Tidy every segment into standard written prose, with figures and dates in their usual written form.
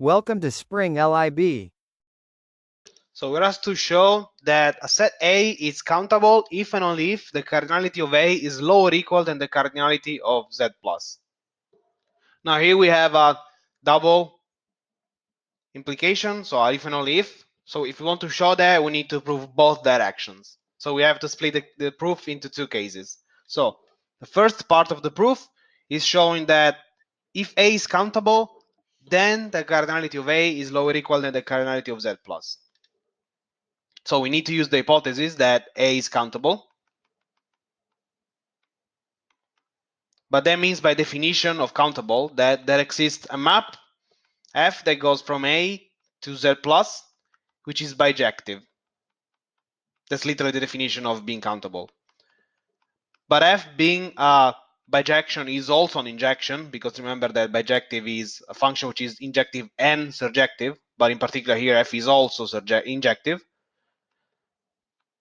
Welcome to Spring LIB. So we're asked to show that a set A is countable if and only if the cardinality of A is lower or equal than the cardinality of Z plus. Now here we have a double implication, so if and only if. So if we want to show that, we need to prove both directions. So we have to split the proof into two cases. So the first part of the proof is showing that if A is countable, then the cardinality of A is lower or equal than the cardinality of Z plus. So we need to use the hypothesis that A is countable. But that means by definition of countable that there exists a map F that goes from A to Z plus, which is bijective. That's literally the definition of being countable. But F being a bijection is also an injection, because remember that bijective is a function which is injective and surjective, but in particular here F is also injective.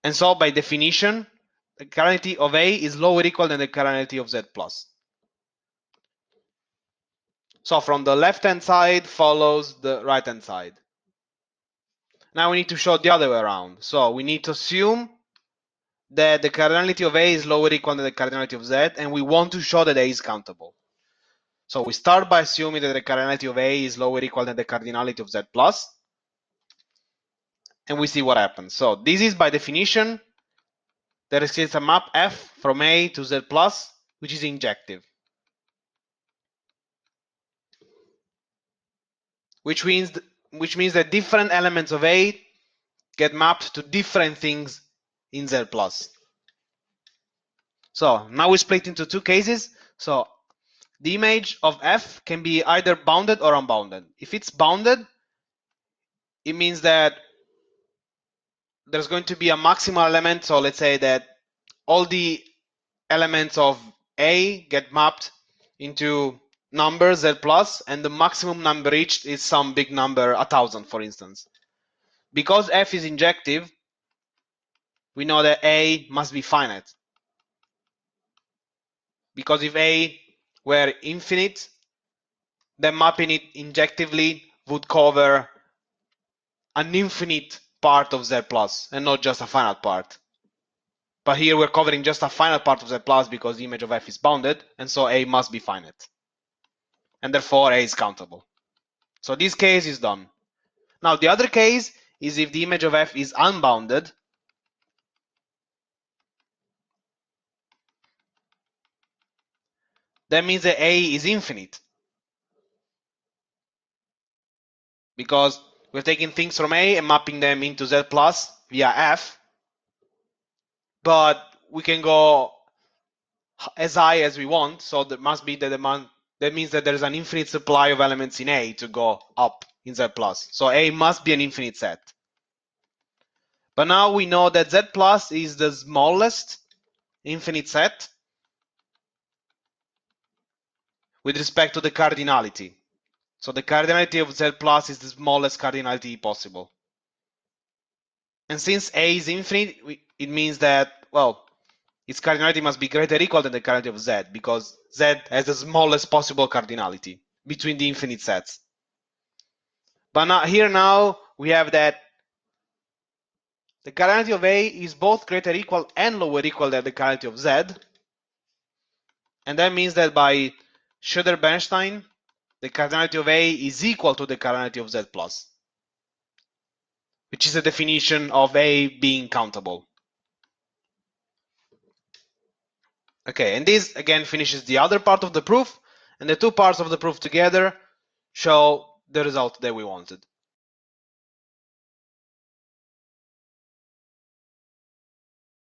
And so by definition, the cardinality of A is lower or equal than the cardinality of Z plus. So from the left-hand side follows the right-hand side. Now we need to show the other way around. So we need to assume that the cardinality of A is lower or equal than the cardinality of Z, and we want to show that A is countable. So we start by assuming that the cardinality of A is lower or equal than the cardinality of Z plus, and we see what happens. So this is by definition, there exists a map F from A to Z plus, which is injective. Which means that different elements of A get mapped to different things in Z plus. So now we split into two cases. So the image of F can be either bounded or unbounded. If it's bounded, it means that there's going to be a maximal element. So let's say that all the elements of A get mapped into numbers Z plus, and the maximum number reached is some big number, 1,000 for instance. Because F is injective, we know that A must be finite. Because if A were infinite, then mapping it injectively would cover an infinite part of Z plus and not just a finite part. But here we're covering just a finite part of Z plus because the image of F is bounded, and so A must be finite. And therefore A is countable. So this case is done. Now the other case is if the image of F is unbounded. That means that A is infinite. Because we're taking things from A and mapping them into Z plus via F. But we can go as high as we want, so there must be the demand. That means that there's an infinite supply of elements in A to go up in Z plus. So A must be an infinite set. But now we know that Z plus is the smallest infinite set with respect to the cardinality. So the cardinality of Z plus is the smallest cardinality possible. And since A is infinite, it means that, well, its cardinality must be greater or equal than the cardinality of Z, because Z has the smallest possible cardinality between the infinite sets. But now we have that the cardinality of A is both greater or equal and lower or equal than the cardinality of Z. And that means that by Schroeder-Bernstein, the cardinality of A is equal to the cardinality of Z plus, which is a definition of A being countable. Okay, and this again finishes the other part of the proof, and the two parts of the proof together show the result that we wanted.